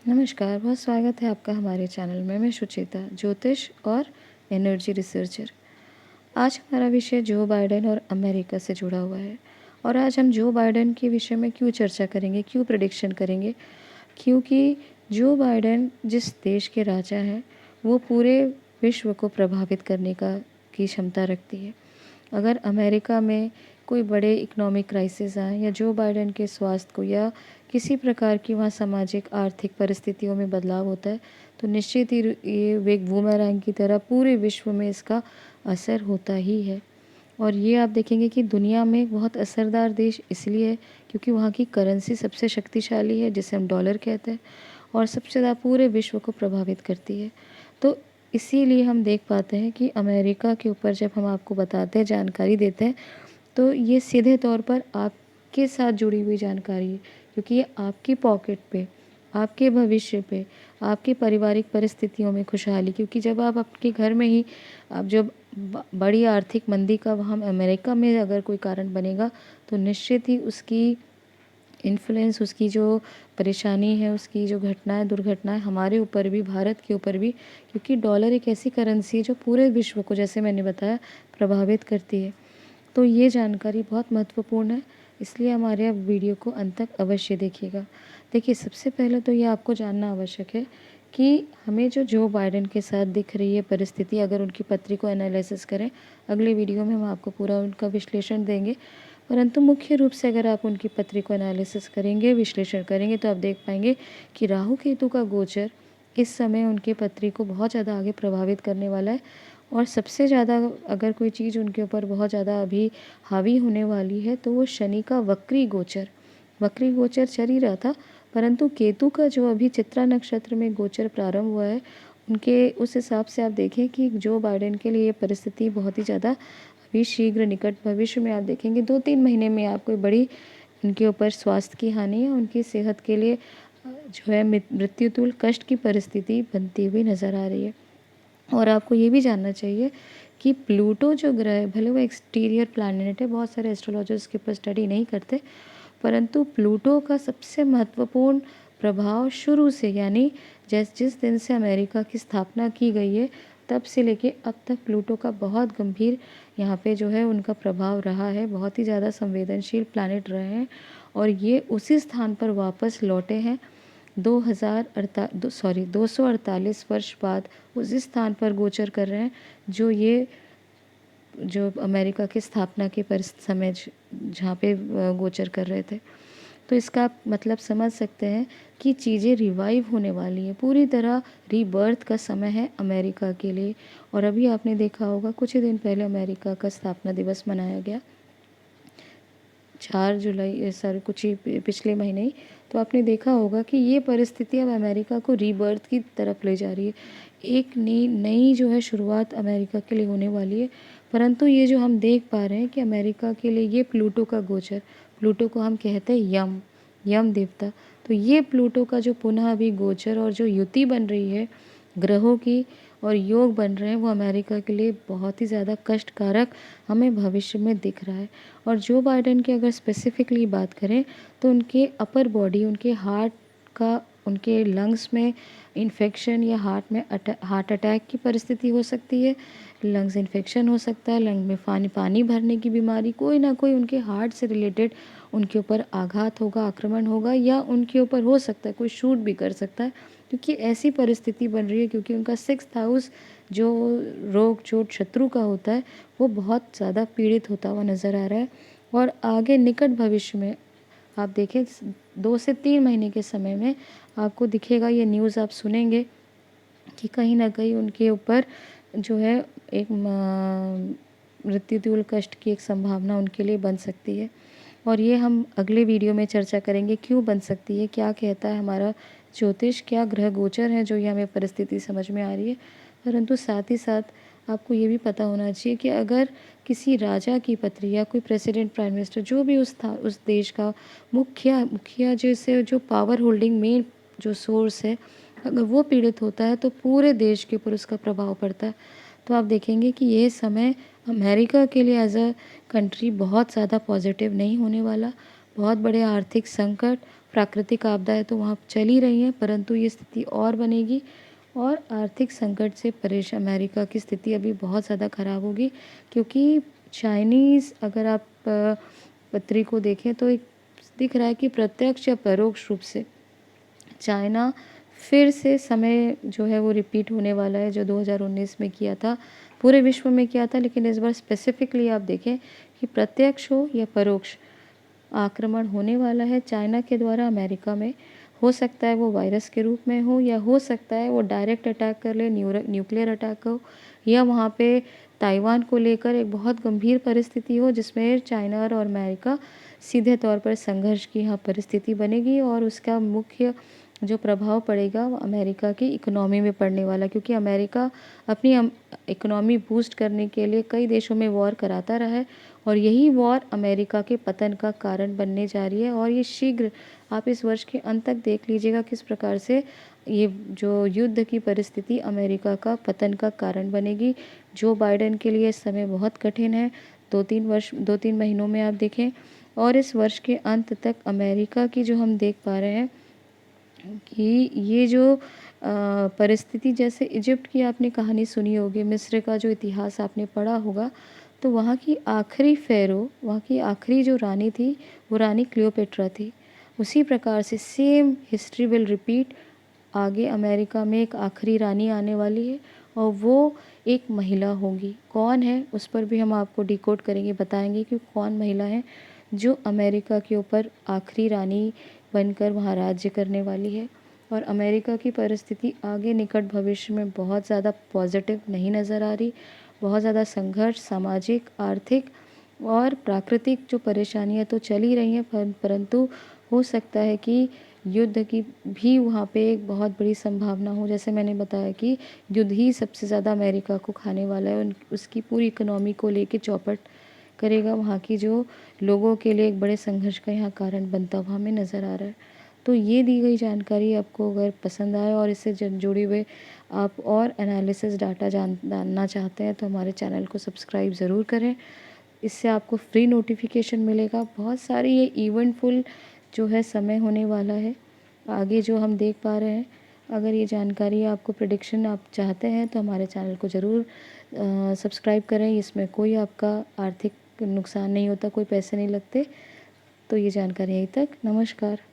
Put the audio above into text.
नमस्कार, बहुत स्वागत है आपका हमारे चैनल में। मैं सुचिता, ज्योतिष और एनर्जी रिसर्चर। आज हमारा विषय जो बाइडेन और अमेरिका से जुड़ा हुआ है। और आज हम जो बाइडेन के विषय में क्यों चर्चा करेंगे, क्यों प्रेडिक्शन करेंगे, क्योंकि जो बाइडेन जिस देश के राजा हैं वो पूरे विश्व को प्रभावित करने की क्षमता रखती है। अगर अमेरिका में कोई बड़े इकोनॉमिक क्राइसिस आए या जो बाइडेन के स्वास्थ्य को या किसी प्रकार की वहाँ सामाजिक आर्थिक परिस्थितियों में बदलाव होता है तो निश्चित ही ये एक बूमरैंग की तरह पूरे विश्व में इसका असर होता ही है। और ये आप देखेंगे कि दुनिया में बहुत असरदार देश इसलिए है क्योंकि वहाँ की करेंसी सबसे शक्तिशाली है, जिसे हम डॉलर कहते हैं, और सबसे ज़्यादा पूरे विश्व को प्रभावित करती है। तो इसीलिए हम देख पाते हैं कि अमेरिका के ऊपर जब हम आपको बताते हैं, जानकारी देते हैं, तो ये सीधे तौर पर आपके साथ जुड़ी हुई जानकारी है, क्योंकि ये आपकी पॉकेट पे, आपके भविष्य पे, आपकी पारिवारिक परिस्थितियों में खुशहाली, क्योंकि जब आप आपके घर में ही आप जब बड़ी आर्थिक मंदी का वहाँ अमेरिका में अगर कोई कारण बनेगा तो निश्चित ही उसकी इन्फ्लुएंस, उसकी जो परेशानी है, उसकी जो घटनाएं दुर्घटनाएं हमारे ऊपर भी, भारत के ऊपर भी, क्योंकि डॉलर एक ऐसी करेंसी है जो पूरे विश्व को, जैसे मैंने बताया, प्रभावित करती है। तो ये जानकारी बहुत महत्वपूर्ण है, इसलिए हमारे आप वीडियो को अंत तक अवश्य देखिएगा। देखिए, सबसे पहले तो ये आपको जानना आवश्यक है कि हमें जो बाइडेन के साथ दिख रही है परिस्थिति, अगर उनकी पत्री को एनालिसिस करें, अगले वीडियो में हम आपको पूरा उनका विश्लेषण देंगे, परंतु मुख्य रूप से अगर आप उनकी पत्री को एनालिसिस करेंगे, विश्लेषण करेंगे, तो आप देख पाएंगे कि राहु केतु का गोचर इस समय उनकी पत्री को बहुत ज़्यादा आगे प्रभावित करने वाला है। और सबसे ज़्यादा अगर कोई चीज़ उनके ऊपर बहुत ज़्यादा अभी हावी होने वाली है तो वो शनि का वक्री गोचर चल ही रहा था, परंतु केतु का जो अभी चित्रा नक्षत्र में गोचर प्रारंभ हुआ है, उनके उस हिसाब से आप देखें कि जो बाइडेन के लिए ये परिस्थिति बहुत ही ज़्यादा अभी शीघ्र निकट भविष्य में आप देखेंगे 2-3 महीने में आप कोई बड़ी उनके ऊपर स्वास्थ्य की हानि या उनकी सेहत के लिए जो है मृत्यु तुल्य कष्ट की परिस्थिति बनती हुई नज़र आ रही है। और आपको ये भी जानना चाहिए कि प्लूटो जो ग्रह है, भले वो एक्सटीरियर प्लैनेट है, बहुत सारे एस्ट्रोलॉजर्स के ऊपर स्टडी नहीं करते, परंतु प्लूटो का सबसे महत्वपूर्ण प्रभाव शुरू से, यानी जिस दिन से अमेरिका की स्थापना की गई है तब से लेके अब तक प्लूटो का बहुत गंभीर यहाँ पे जो है उनका प्रभाव रहा है। बहुत ही ज़्यादा संवेदनशील प्लैनेट रहे हैं और ये उसी स्थान पर वापस लौटे हैं 248 वर्ष बाद उसी स्थान पर गोचर कर रहे हैं जो अमेरिका की स्थापना के समय जहाँ पे गोचर कर रहे थे। तो इसका आप मतलब समझ सकते हैं कि चीज़ें रिवाइव होने वाली हैं, पूरी तरह रीबर्थ का समय है अमेरिका के लिए। और अभी आपने देखा होगा कुछ ही दिन पहले अमेरिका का स्थापना दिवस मनाया गया, 4 जुलाई, सर कुछ ही पिछले महीने ही। तो आपने देखा होगा कि ये परिस्थिति अब अमेरिका को रीबर्थ की तरफ ले जा रही है, एक नई जो है शुरुआत अमेरिका के लिए होने वाली है। परंतु ये जो हम देख पा रहे हैं कि अमेरिका के लिए ये प्लूटो का गोचर, प्लूटो को हम कहते हैं यम देवता, तो ये प्लूटो का जो पुनः अभी गोचर और जो युति बन रही है ग्रहों की और योग बन रहे हैं, वो अमेरिका के लिए बहुत ही ज़्यादा कष्टकारक हमें भविष्य में दिख रहा है। और जो बाइडेन की अगर स्पेसिफिकली बात करें तो उनके अपर बॉडी, उनके हार्ट का, उनके लंग्स में इन्फेक्शन या हार्ट अटैक की परिस्थिति हो सकती है, लंग्स इन्फेक्शन हो सकता है, लंग में पानी भरने की बीमारी, कोई ना कोई उनके हार्ट से रिलेटेड उनके ऊपर आघात होगा, आक्रमण होगा, या उनके ऊपर हो सकता है कोई शूट भी कर सकता है, क्योंकि ऐसी परिस्थिति बन रही है, क्योंकि उनका 6th हाउस जो रोग चोट शत्रु का होता है वो बहुत ज़्यादा पीड़ित होता हुआ नज़र आ रहा है। और आगे निकट भविष्य में आप देखें 2 से 3 महीने के समय में आपको दिखेगा, ये न्यूज़ आप सुनेंगे कि कहीं ना कहीं उनके ऊपर जो है एक मृत्यु तुल्य कष्ट की एक संभावना उनके लिए बन सकती है। और ये हम अगले वीडियो में चर्चा करेंगे क्यों बन सकती है, क्या कहता है हमारा ज्योतिष, क्या ग्रह गोचर है जो ये हमें परिस्थिति समझ में आ रही है। परंतु साथ ही साथ आपको ये भी पता होना चाहिए कि अगर किसी राजा की पत्री या कोई प्रेसिडेंट, प्राइम मिनिस्टर, जो भी उस देश का मुखिया जैसे जो पावर होल्डिंग मेन जो सोर्स है, अगर वो पीड़ित होता है तो पूरे देश के ऊपर उसका प्रभाव पड़ता है। तो आप देखेंगे कि ये समय अमेरिका के लिए एज अ कंट्री बहुत ज़्यादा पॉजिटिव नहीं होने वाला, बहुत बड़े आर्थिक संकट, प्राकृतिक आपदाएँ तो वहाँ चल ही रही हैं, परंतु ये स्थिति और बनेगी और आर्थिक संकट से अमेरिका की स्थिति अभी बहुत ज़्यादा ख़राब होगी, क्योंकि चाइनीज़ अगर आप पत्री को देखें तो एक दिख रहा है कि प्रत्यक्ष या परोक्ष रूप से चाइना फिर से समय जो है वो रिपीट होने वाला है, जो 2019 में किया था, पूरे विश्व में किया था, लेकिन इस बार स्पेसिफिकली आप देखें कि प्रत्यक्ष हो या परोक्ष आक्रमण होने वाला है चाइना के द्वारा अमेरिका में। हो सकता है वो वायरस के रूप में हो, या हो सकता है वो डायरेक्ट अटैक कर ले, न्यूक्लियर अटैक हो, या वहाँ पे ताइवान को लेकर एक बहुत गंभीर परिस्थिति हो जिसमें चाइना और अमेरिका सीधे तौर पर संघर्ष की यहाँ परिस्थिति बनेगी, और उसका मुख्य जो प्रभाव पड़ेगा वो अमेरिका की इकोनॉमी में पड़ने वाला, क्योंकि अमेरिका अपनी इकोनॉमी बूस्ट करने के लिए कई देशों में वॉर कराता रहा है, और यही वॉर अमेरिका के पतन का कारण बनने जा रही है। और ये शीघ्र आप इस वर्ष के अंत तक देख लीजिएगा किस प्रकार से ये जो युद्ध की परिस्थिति अमेरिका का पतन का कारण बनेगी। जो बाइडेन के लिए इस समय बहुत कठिन है, 2-3 महीनों में आप देखें, और इस वर्ष के अंत तक अमेरिका की जो हम देख पा रहे हैं कि ये जो परिस्थिति, जैसे इजिप्ट की आपने कहानी सुनी होगी, मिस्र का जो इतिहास आपने पढ़ा होगा, तो वहाँ की आखिरी फ़ेरो, वहाँ की आखिरी जो रानी थी, वो रानी क्लियोपेट्रा थी। उसी प्रकार से सेम हिस्ट्री विल रिपीट। आगे अमेरिका में एक आखिरी रानी आने वाली है, और वो एक महिला होगी। कौन है उस पर भी हम आपको डिकोड करेंगे, बताएंगे कि कौन महिला है जो अमेरिका के ऊपर आखिरी रानी बनकर वहाँ राज्य करने वाली है। और अमेरिका की परिस्थिति आगे निकट भविष्य में बहुत ज़्यादा पॉजिटिव नहीं नज़र आ रही। बहुत ज़्यादा संघर्ष, सामाजिक, आर्थिक और प्राकृतिक जो परेशानियाँ तो चल ही रही हैं, परंतु हो सकता है कि युद्ध की भी वहाँ पे एक बहुत बड़ी संभावना हो। जैसे मैंने बताया कि युद्ध ही सबसे ज़्यादा अमेरिका को खाने वाला है, उसकी पूरी इकोनॉमी को लेके चौपट करेगा, वहाँ की जो लोगों के लिए एक बड़े संघर्ष का यहाँ कारण बनता हुआ हमें नज़र आ रहा है। तो ये दी गई जानकारी आपको अगर पसंद आए और इससे जुड़े हुए आप और एनालिसिस डाटा जानना चाहते हैं, तो हमारे चैनल को सब्सक्राइब ज़रूर करें। इससे आपको फ्री नोटिफिकेशन मिलेगा। बहुत सारी ये इवेंटफुल जो है समय होने वाला है आगे जो हम देख पा रहे हैं। अगर ये जानकारी आपको प्रेडिक्शन आप चाहते हैं तो हमारे चैनल को ज़रूर सब्सक्राइब करें। इसमें कोई आपका आर्थिक नुकसान नहीं होता, कोई पैसे नहीं लगते। तो ये जानकारी यहीं तक। नमस्कार।